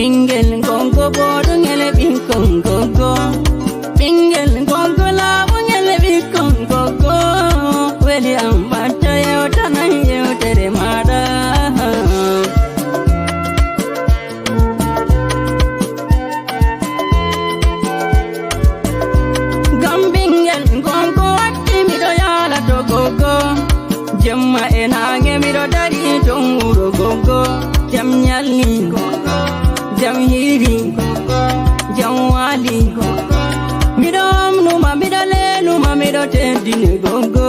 Bingel gongo bodo ngele binkon gogo. Bingel gongo lawo ngele binkon gogo. Weli ambata yota na yota de mada. Gambingel gongo atti mido yala to gogo. Jamma enange mido dari tonguro gogo. Jam nyalni gogo. Jam hiri gogo. Jam wali gogo. Mido amnuma mido lenuma mido tendine gogo.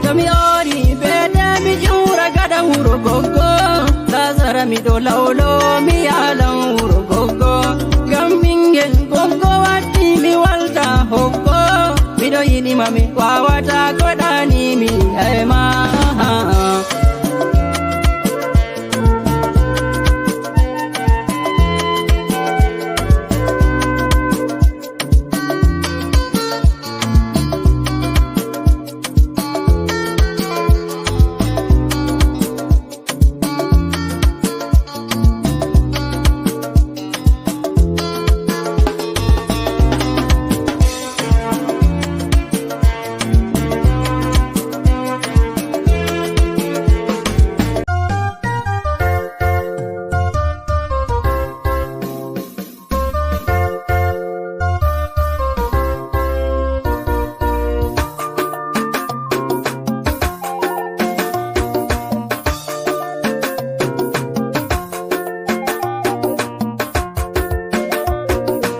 Kami ori beda mi jura gada uro gogo. Lazara mido laulo mi ala uro gogo. Gambingel gogo wati mi walta hoko. Mido yini mami wawata kodani mi ema.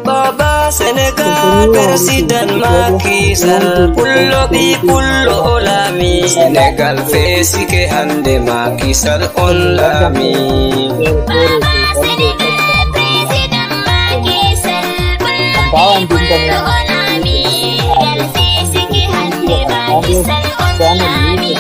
Baba Senegal President Macky Sall pullo bi pullo olami Senegal fesi ke hande Macky Sall on lami. Baba Senegal President Macky Sall pullo bi pullo olami Senegal fesi ke hande Macky Sall on lami.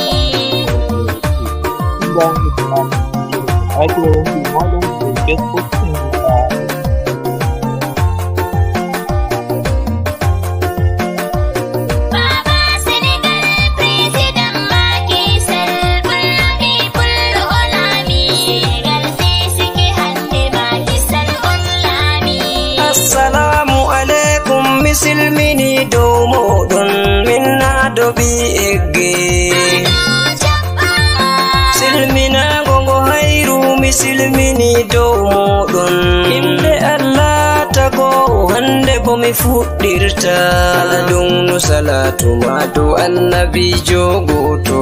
Misilmini domo don minna dobi egge silmina gongo hayru misilmini domo don himbe Allah tago hande bomi fuddirta dum salatu madu annabi jogoto.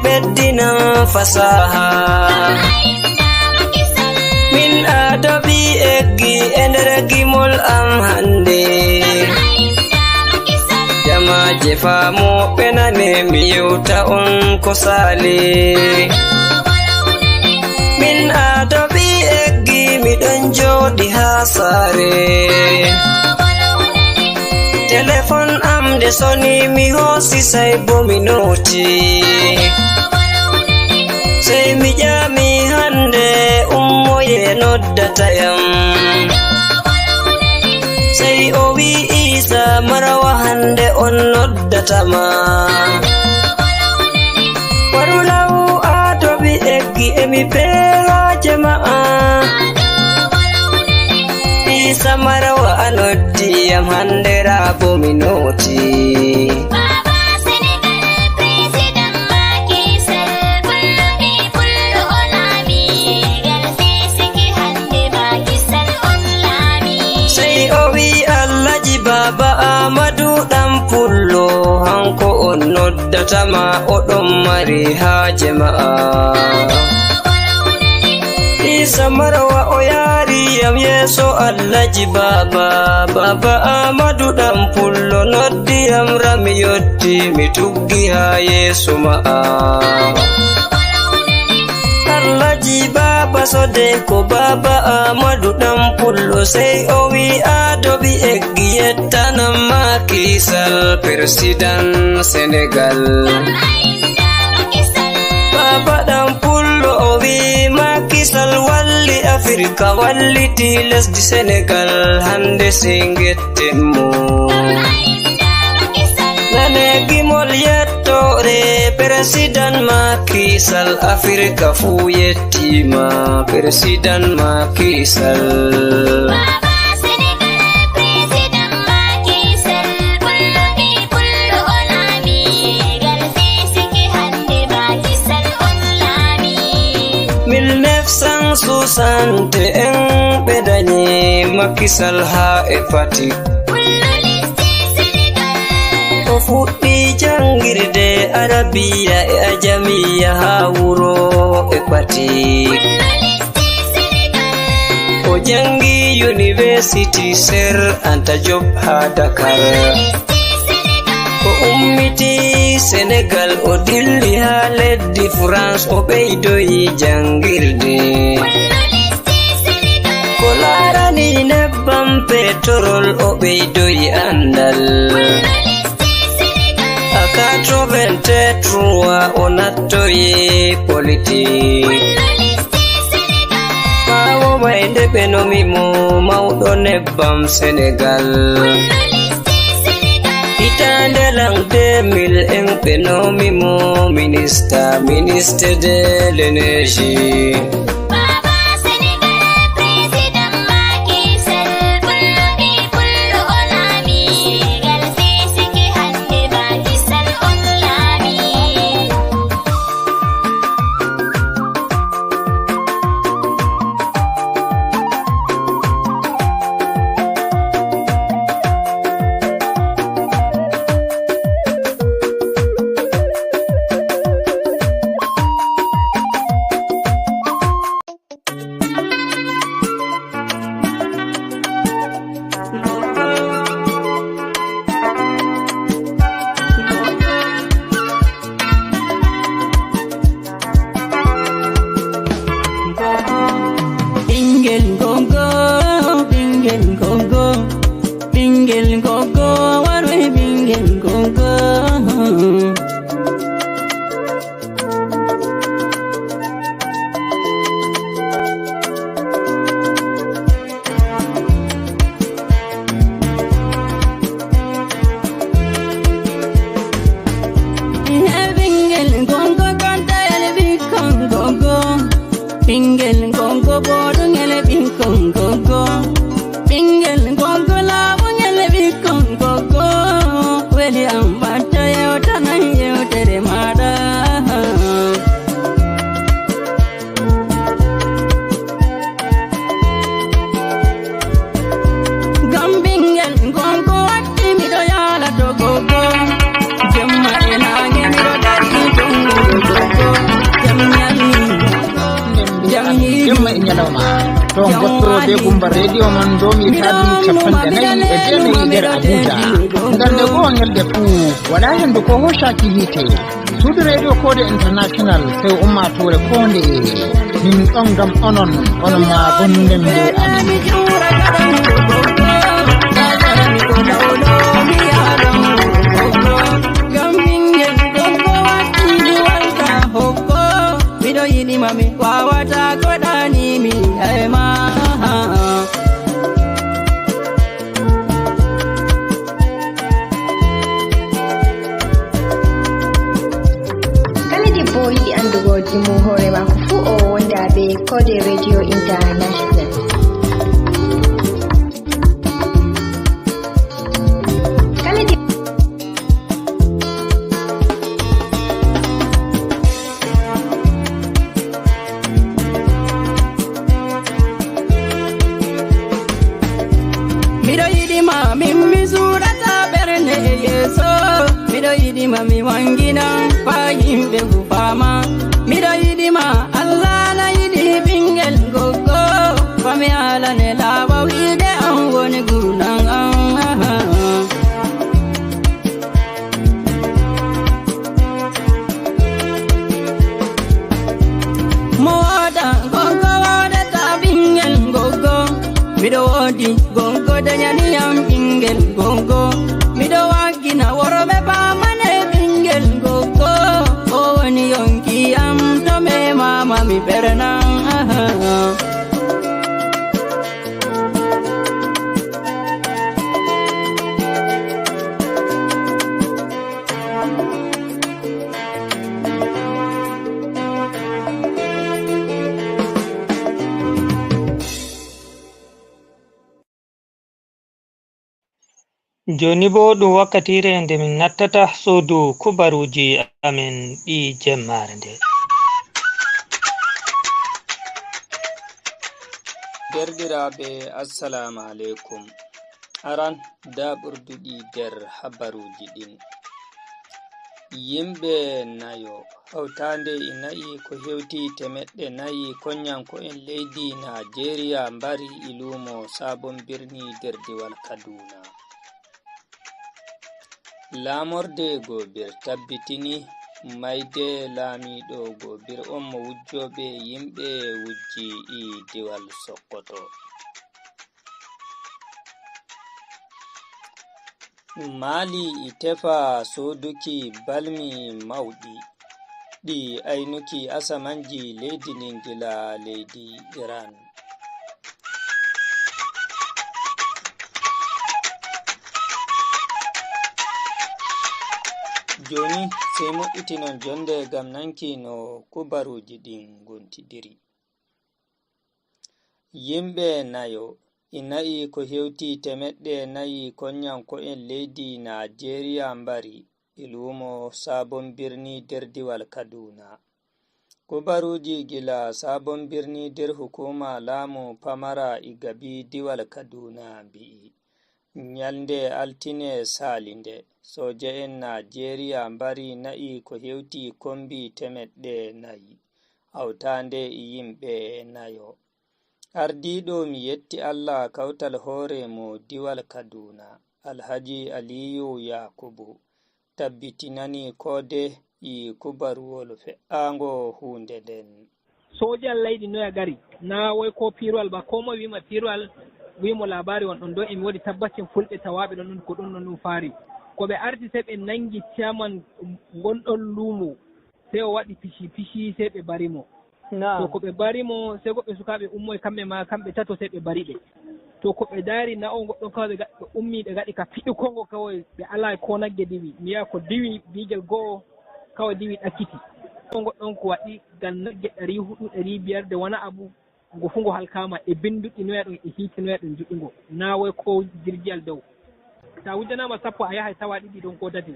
Beddina fasaha min adabi eggi energi mol am hande jamaje famo penane mi yewta on ko sale min adabi eggi mi don jodi ha sare telephone am de soni mi hosi sai bo mi noti say mi jami hande ummoye noddata yam say o wi Isa marawa hande on noddata ma warulaw adobi eggi emi pera jama'a Isa marawa anoddi yam hande rabo mi noti. Baba Amadu dan pullo hanko on noddata ma odon mari ha jama'a Isa marawa o yari yam yeso Allaji baba Amadu dan pullo noddi yam rami yotti mi tuggi ha yeso ma'a Allaji baba sode ko baba Amadu dan pullo sai o wi adobi eggi yettanam Macky Sall President Senegal. baba ɗan pullo o wi makisal walli Afrika walliti lesdi Senegal hande singetten mo nane gimol yettore president makisal Afrika fu yettima president makisal susante en bedani makisal ha e fati o fuɗɗi jangirde arabiya e ajamiya ha wuro e fati o jangi university Ser Anta Diop ha Dakar o ummiti Senegal o dilli ha leddi France o ɓeydoyi jangirde ko larani nebbam petrol o ɓeydoyi andal aka 83 o nattoyi politique ɓawo may nde ɓe nomimo mawɗo nebbam Senegal hitande lang 2000 en ɓe nomimo ministre de l'énergie Don gottoro be gumba radio man domi tabi cappande nayi e jenayi nder Abuja ngalde goo ngelde fuu wala hendu ko hoshaki hite suudu radio Kode International sai ummatore konde min ɗon gam onon ma gondemde amin mami wawata kodani mi ema Kennedy boy and the word mu hore mako fu o wonda be Kode Radio International mami wangina fayimbe fama mido yidima Allah na yidi bingel gogo fami ala ne lawa wide an woni gunan moda gogo wada ta bingel gogo mido wodi gogo danyani am bingel gogo mido wagina worobe pa gogo o woni yonki am mi ɓerna. Joni bo ɗum wakkatire nde min nattata suudu kubaruji amin ɗi jemmare nde. Derɗiraɓe assalamu alaikum. Aran da ɓurduɗi nder habaruji ɗin. Yimɓe nayo hawtande e nayi ko hewti temeɗɗe nayi konyanko'en leydi Najeriya mbari ilumo sabon birni nder diwal Kaduna. Lamorde Gobir tabbitini mayde laamiɗo Gobir on mo wujjoɓe yimɓe wujji e diwal Sokoto. Mali e tefa soduki balmi mawɗi ɗi aynuki asamanji leydi Ningila leydi Iran. Joni sai mo'itinon jonde gam nanki no kubaruji ɗin gontidiri. Yimɓe nayo ina'i ko hewti temeɗɗe nayi konyanko'en leydi Najeriya mbari ilumo sabon birni nder diwal Kaduna. Kubaruji gila sabon birni nder hukuma lamu pamara igabi diwal Kaduna bi'i nyalde altine salinde soja'en Najeriya mbari na'i ko hewti kombi temeɗɗe nayi hawtande yimɓe nayo. Ardiɗo mi yetti Allah kawtal hore mo diwal Kaduna Alhaji Aliyu Yakubu tabbitinani kode yi kubaruwol fe'ango hunde nden. Sojan leydi noya gari na wai ko pirwal ba ko mo wima pirwal wimo labari won ɗon ɗo emi wodi tabbacin fulɓe tawaɓe ɗon ko ɗum non faari ko ɓe arti sai ɓe nangi chairman gonɗon lumo sai o waɗi pishi sai ɓe barimo. To ko ɓe barimo sai goɓɓe sukaɓe ummoy kamɓe ma kamɓe tato sai ɓe bari ɓe. To ko ɓe dari na on goɗɗon kawai ɓe ummi ɓe gaɗi ka fiɗi kongo kawai ɓe ala ko nagge diwi miya ko diwi bigel go'o kawai diwi ɗakkiti. On goɗɗon ko waɗi gan nagge 400-500 de wani abu ngo fu ngo halkama e binduɗi noya ɗum e hiite noya ɗum juɗɗungo na wai ko jirgiyal dow. Ta wujjanama 10 a yahay tawa ɗiɗi ɗon ko tati.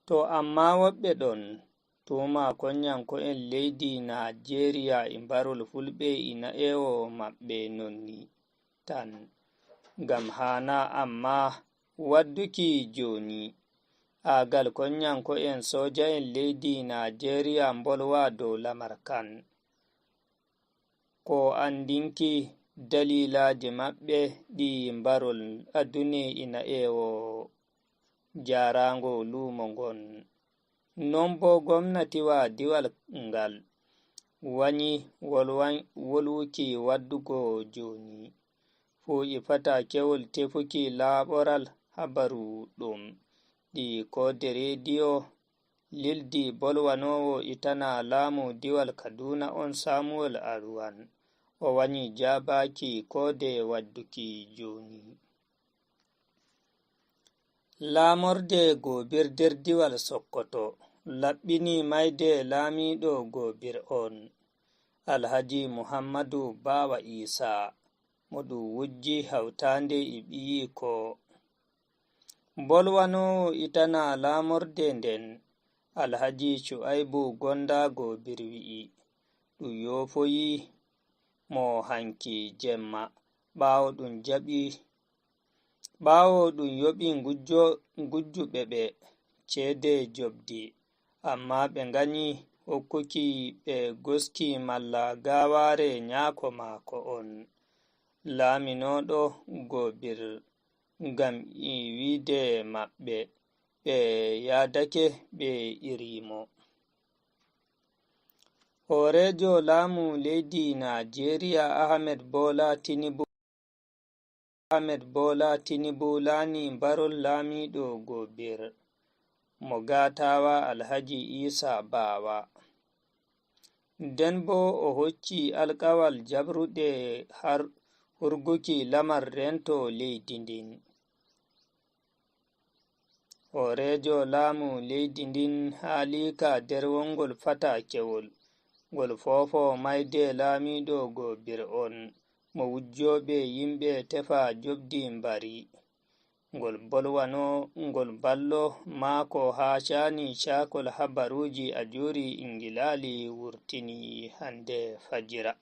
To amma woɓɓe ɗon tuma konyanko'en leydi Najeriya e mbarol fulɓe ina ewo maɓɓe nonni tan ngam hana amma wadduki joni agal konyanko'en soja'en leydi Najeriya mbolwa dow lamar kan ko andinki dalilaji maɓɓe ɗi mbarol adune ina ewo jarango lumo ngon. Non bo gwamnatiwa diwal ngal wani wolwuki waddugo joni fu ifata kewol tefuki laboral habaru ɗum ɗi kode rediyo lildi bolwanowo itana lamu diwal Kaduna on Samuel Arwan o wani jabaki kode wadduki joni. Lamorde Gobir nder diwal Sokoto laɓɓini mayde laamiɗo Gobir on Alhaji Muhammadu Bawa Isa mo ɗum wujji hawtande e ɓiyi ko bolwanowo itana lamorde nden Alhaji Shu'aibu Gonda Gobir wi'i ɗum yofoyi mo hanki jemma ɓawo ɗum yoɓi gujjuɓe ɓe cede jobdi amma ɓe ngani hokkuki ɓe goski malla gaware nyako mako on laaminoɗo Gobir ngam wiide maɓɓe ɓe yadake ɓe irimo. Horejo laamu leydi Najeriya Ahmed Bola Tinubu laani mbarol laamiɗo Gobir mo gatawa Alhaji Isa Bawa nden bo o hocci alkawal jabruɗe har hurguki lamar rento leydi ndin. Horejo laamu leydi ndin haalika derwongol fatakewol ngol fofo mayde laamiɗo gobir on mo wujjoɓe yimɓe tefa jobdi mbari ngol bolwano ngol ballo maako ha cani cakol habaruji a juri ingilali wurtini hande fajira.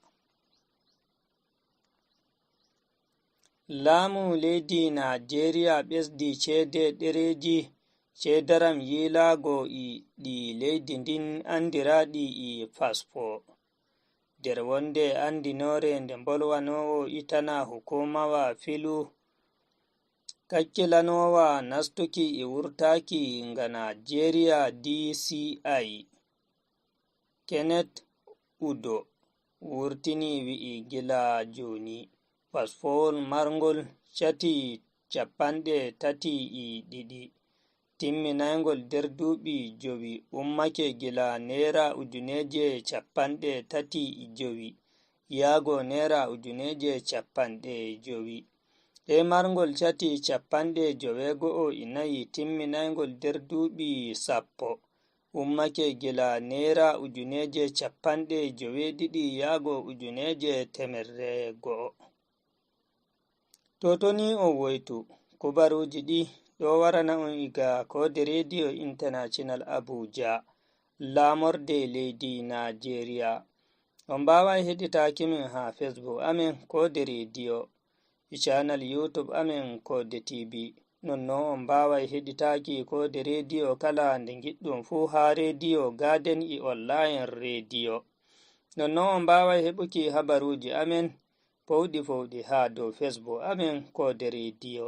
Laamu leydi Najeriya ɓesdi ceede ɗereji ceedaram yilago ɗi leydi ndin andiraɗi fasfo nder wonde andinore nde bolwanowo itana hukumawa filu kakkilanowa nastuki wurtaki nga Najeriya DCI Kenneth Udo wurtini wi'i gila joni fasfowol marngol cati 32 timminaygol nder duuɓi 5 ummake gila naira 35,000 yaago naira 50,000 e marngol cati 94 timminaygol nder duuɓi 10 ummake gila naira 90,000 yaago 1,100. Totoni o woytu kubaruji ɗi ɗo warana on iga kode radio international Abuja lamorde leydi Nigeria. On mbawai heɗitaki min ha Facebook amen kode radio channel YouTube amen kode TV. Nonno on mbawai heɗitaki kode radio kala nde giɗɗum fu ha radio Garden e online radio. Nonno on mbawai heɓuki habaruji amen fowɗi ha dow Facebook amen kode radio.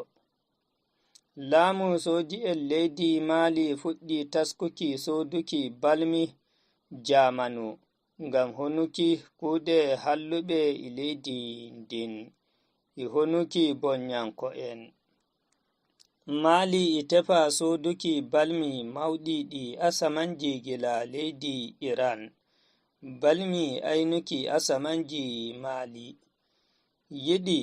Laamu soji'en leydi Mali fuɗɗi taskuki soduki balmi jamanu ngam honuki kuuɗe halluɓe e leydi ndin e honuki bonyanko'en. Mali e tefa soduki balmi mawɗi ɗi asamanji gila leydi Iran. Balmi ainuki asamanji Mali yiɗi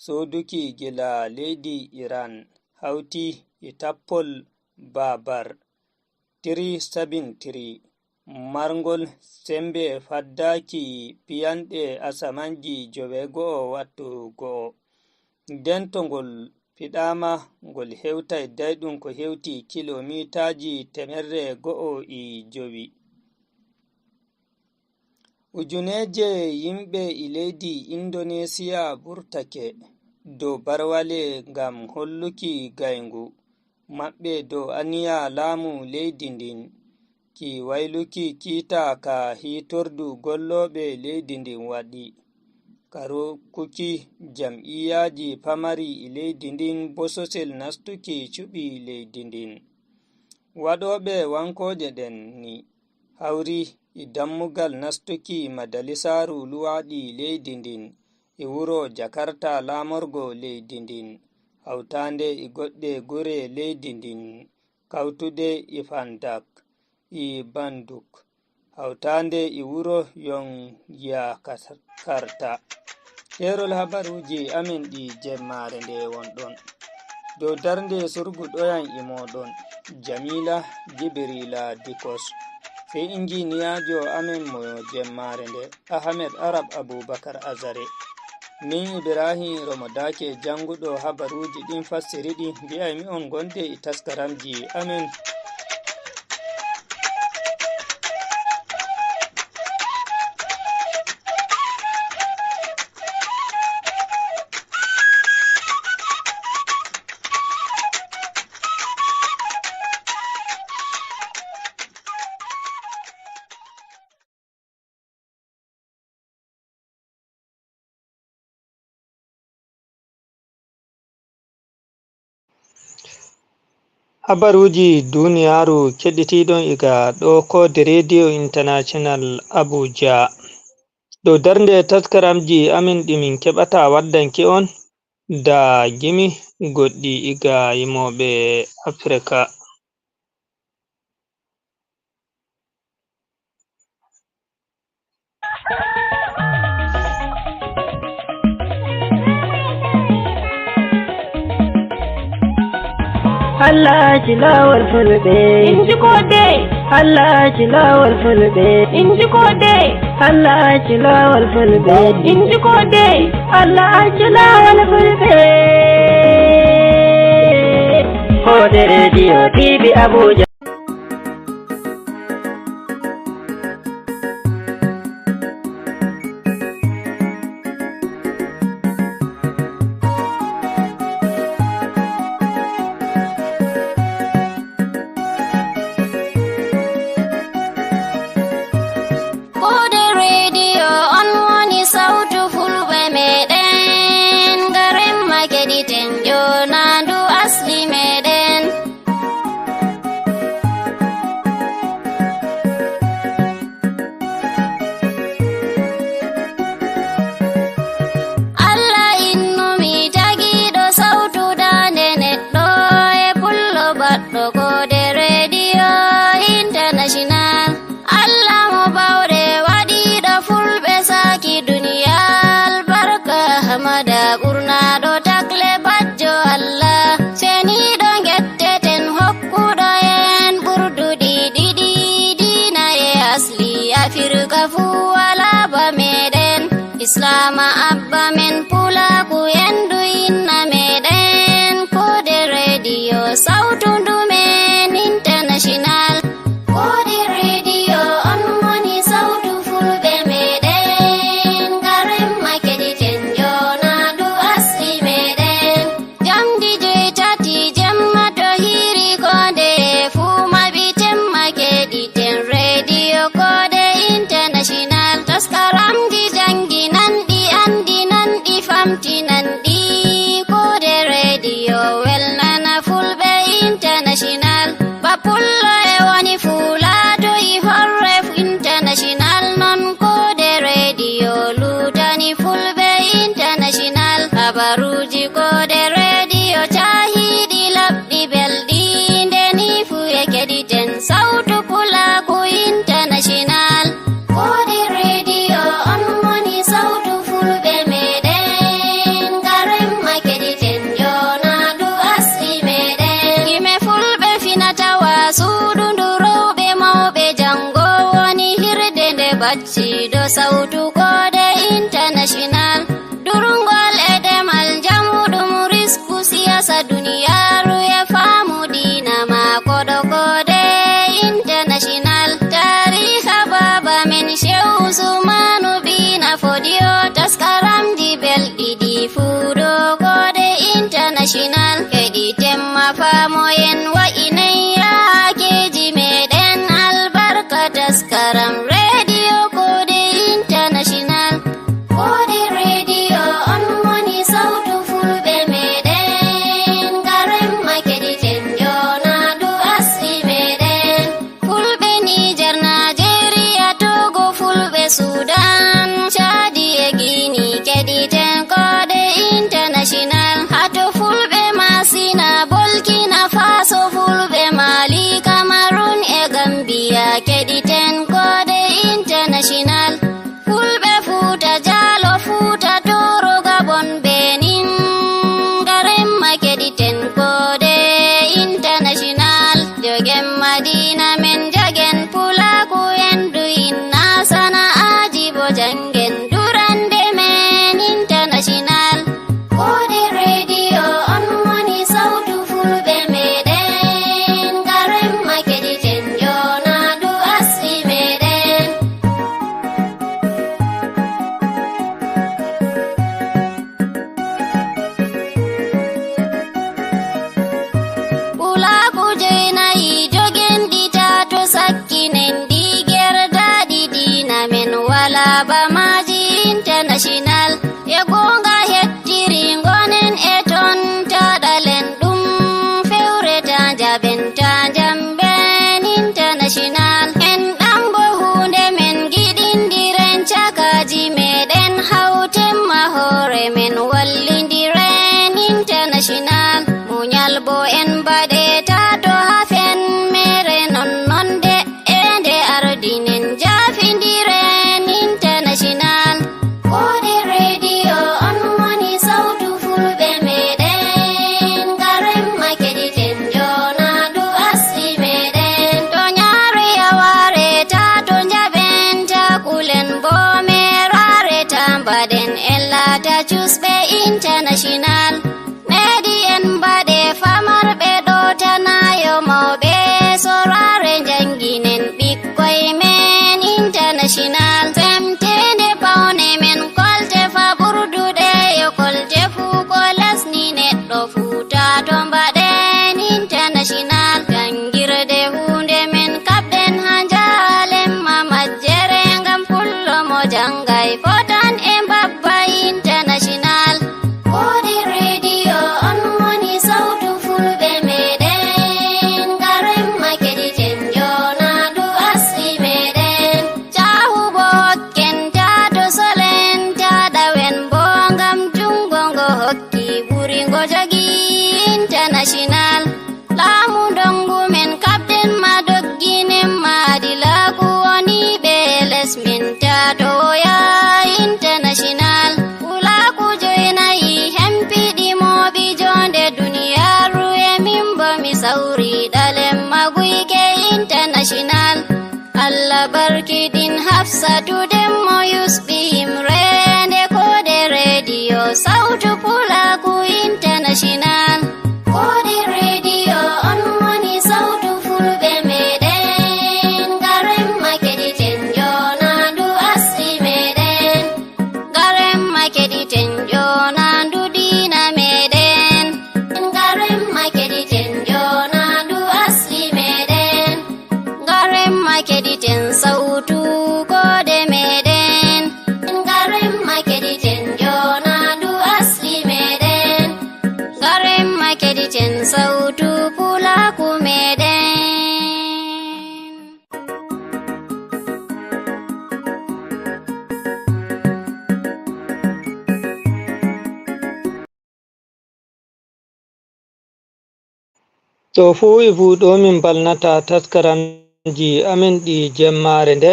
soduki gila leydi Iran hauti e tappol babar 373 marngol sembe faddaki piyanɗe asamanji 9 nden to ngol fiɗama ngol hewtai daiɗum ko hewti kilomitaji 105. Ujuneje yimɓe e leydi Indonesia burtake dow barwale ngam holluki gayngu maɓɓe dow aniya laamu leydi ndin ki wayluki kiita ka hitordu golloɓe leydi ndin waɗi karo kuki jam'iyaji pamari e leydi ndin bososel nastuki cuɓi leydi ndin. Waɗoɓe wankoje ɗen ni hawri e dammugal nastuki majalisaru luwaɗi leydi ndin e wuro Jakarta lamorgo leydi ndin hawtande e goɗɗe gure leydi ndin kawtude e Fandak e Banduk hawtande e wuro Yogyakarta. Ɗerol habaruji amin ɗi jemmare nde wonɗon dow darnde surguɗoyan e moɗon Jamila Jibrila Dikos sai injiniyajo amin mo jemmare nde Ahmed Arab Abubakar Azare. Min Ibrahim Romodake janguɗo habaruji ɗin fassiriɗi mbi'aymi on gonde e taskaramji amin. Habaruji duniyaru keɗitiɗon iga ɗo kode radio international Abuja dow darnde taskaramji amin ɗimin keɓata waddanki on da gimi goɗɗi iga yimoɓe Afrika. Allah tilawar fulbe inji kode Allah tilawar fulbe inji kode Allah tilawar fulbe inji kode Allah tilawar fulbe Kode Radio TV Abuja Islama abba men pula ku yendu inna meden Kode Radio sautundu men international Kode Radio on woni sautu fulbe meden garem makedi tenjo na du asli meden jamdi joitati jemma to hiri kode fuma bitem makedi ten Radio Kode international taskaram di jangi Nandi Kode Radio welnana fulbe international Bapullo e woni fulado I horref international non Kode Radio lutani fulbe international Habaruji Kode Radio chahidi labdi beldi ndeni fu ekedi ten sautu pula ku international Kode Radio on woni sautu fulbe bacci do sautu Kode international durungol edemal jamudum risku siyasa duniyaru ya famu dina ma kodo Kode international tarikha baba men Shehu Usmanu bina fodio taskaram di beldi di fudo Kode international kedi temma famo yen wa inaya keji meden albarka taskaram Radio Kode international international medi en baɗe famarɓe ɗo tanayo mawɓe sorare janginen ɓikkoy men international semtende pawne men kolte fa ɓurduɗe yo kolte fuu ko lasni neɗɗo fuuta to mbaɗen international jangirde hunde men kaɓɗen ha njalemma majjere ngam pullo mo jangay fotan e mbabba international kodi radio on woni sautu fulɓe meɗen garemma keɗiten jonadu asli meɗen cahubo hokkenta to solenta ɗawen bo ngam jungo ngo hokki ɓuringo jogi international laamu dongu men kaɓɗen ma dogginen maadi laaku woni ɓe lesminta to ya international ulaku joynayi hempiɗi moɓi jonde duniyaru e min bo mi sawri ɗalen maguyke international allah barkiɗin hafsatu demmo yusɓi himrende kode rediyo sautu pulaku international kode rediyo on woni sautu fulɓe meɗen garemma keɗiten jonandu asli meɗen garemma keɗiten jonandu dina meɗen garemma keɗiten jonandu asli meɗen garemma keɗiten sautu kode meɗen garemma keɗiten jonandu asli meɗen garemma keɗiten sautu pulaku meɗen to fuu e fuɗo min balnata taskaramji amin ɗi jemmare nde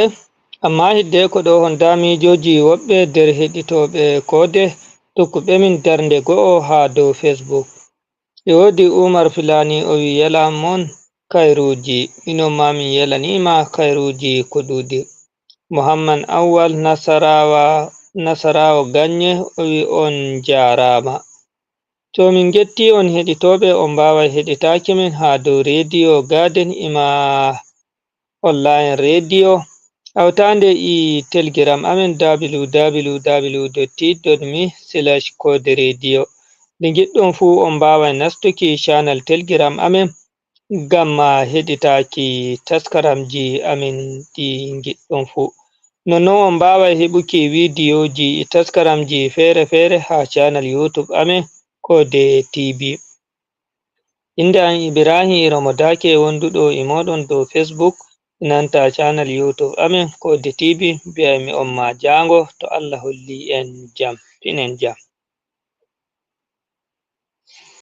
amma hidde ko ɗo hon damijoji woɓɓe nder heɗitoɓe kode tokkuɓe min darnde go'o ha dow Facebook. E wodi Umar Filani o wi yalamon kairuji, minon ma min yalanima kairuji ko ɗuɗi. Muhammad Awwal Nasarawa Ganye o wi on jarama. To min getti on heɗitoɓe on mbawai heɗitaki min ha dow rediyo Garden ima online radio hawtande e telegram amin www.t.me/kode radio. nde giɗɗon fu on mbawai nastuki channel telegram amin ngam heɗitaki taskaramji amin ɗi giɗɗon fu. Nonnon on mbawai heɓuki vidiyoji e taskaramji fere-fere ha channel YouTube amin kode TV. Inde an Ibrahim Ramadake wonduɗo e moɗon dow Facebook nanta channel YouTube amin kode TV. Mbiyami on ma jango to Allah holli en jam, pinen jam.